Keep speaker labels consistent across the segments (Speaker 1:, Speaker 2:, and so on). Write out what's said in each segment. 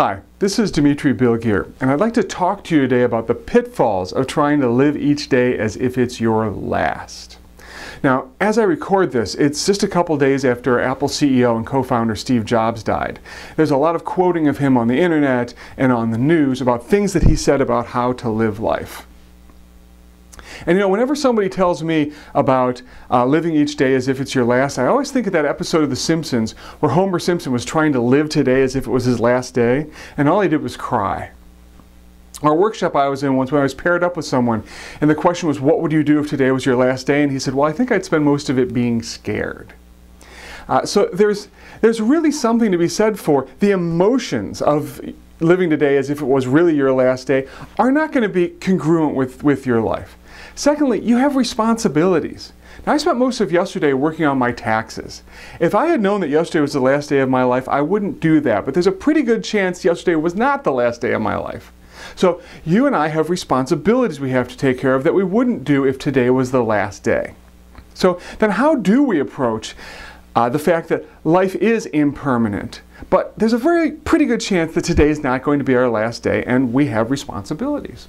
Speaker 1: Hi, this is Dimitri Bilgier, and I'd like to talk to you today about the pitfalls of trying to live each day as if it's your last. Now, as I record this, it's just a couple days after Apple CEO and co-founder Steve Jobs died. There's a lot of quoting of him on the internet and on the news about things that he said about how to live life. And you know, whenever somebody tells me about living each day as if it's your last, I always think of that episode of The Simpsons where Homer Simpson was trying to live today as if it was his last day, and all he did was cry. Our workshop I was in once when I was paired up with someone, and the question was, what would you do if today was your last day? And he said, well, I think I'd spend most of it being scared. So there's really something to be said for the emotions of living today as if it was really your last day are not going to be congruent with your life. Secondly, you have responsibilities. Now, I spent most of yesterday working on my taxes. If I had known that yesterday was the last day of my life, I wouldn't do that. But there's a pretty good chance yesterday was not the last day of my life. So you and I have responsibilities we have to take care of that we wouldn't do if today was the last day. So then how do we approach the fact that life is impermanent, but there's a pretty good chance that today is not going to be our last day and we have responsibilities?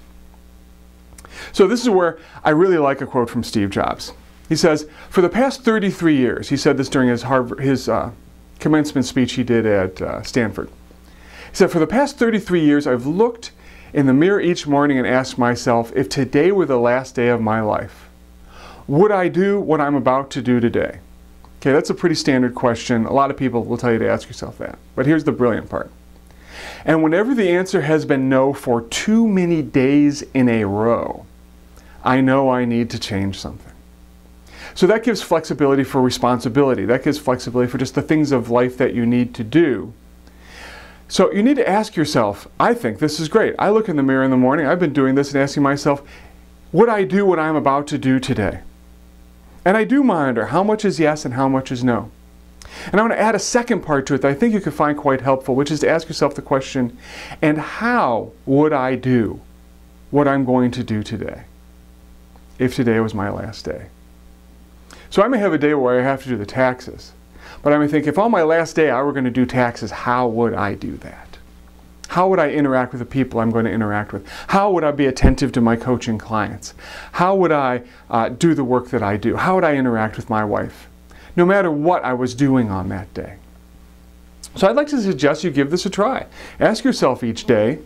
Speaker 1: So this is where I really like a quote from Steve Jobs. He says, for the past 33 years, he said this during his commencement speech he did at Stanford. He said, for the past 33 years, I've looked in the mirror each morning and asked myself, if today were the last day of my life, would I do what I'm about to do today? Okay, that's a pretty standard question. A lot of people will tell you to ask yourself that. But here's the brilliant part. And whenever the answer has been no for too many days in a row, I know I need to change something. So that gives flexibility for responsibility. That gives flexibility for just the things of life that you need to do. So you need to ask yourself, I think this is great. I look in the mirror in the morning, I've been doing this and asking myself, would I do what I'm about to do today? And I do monitor how much is yes and how much is no. And I want to add a second part to it that I think you can find quite helpful, which is to ask yourself the question, and how would I do what I'm going to do today if today was my last day? So I may have a day where I have to do the taxes, but I may think, if on my last day I were going to do taxes, how would I do that? How would I interact with the people I'm going to interact with? How would I be attentive to my coaching clients? How would I do the work that I do? How would I interact with my wife? No matter what I was doing on that day. So I'd like to suggest you give this a try. Ask yourself each day,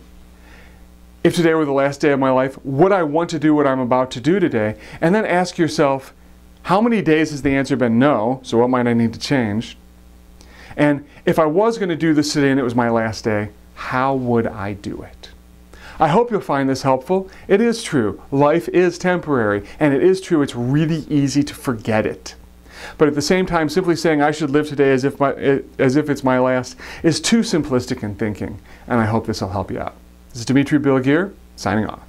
Speaker 1: if today were the last day of my life, would I want to do what I'm about to do today? And then ask yourself, how many days has the answer been no? So what might I need to change? And if I was going to do this today and it was my last day, how would I do it? I hope you'll find this helpful. It is true. Life is temporary. And it is true. It's really easy to forget it. But at the same time, simply saying I should live today as if it's my last is too simplistic in thinking. And I hope this will help you out. This is Dimitri Bilgier, signing off.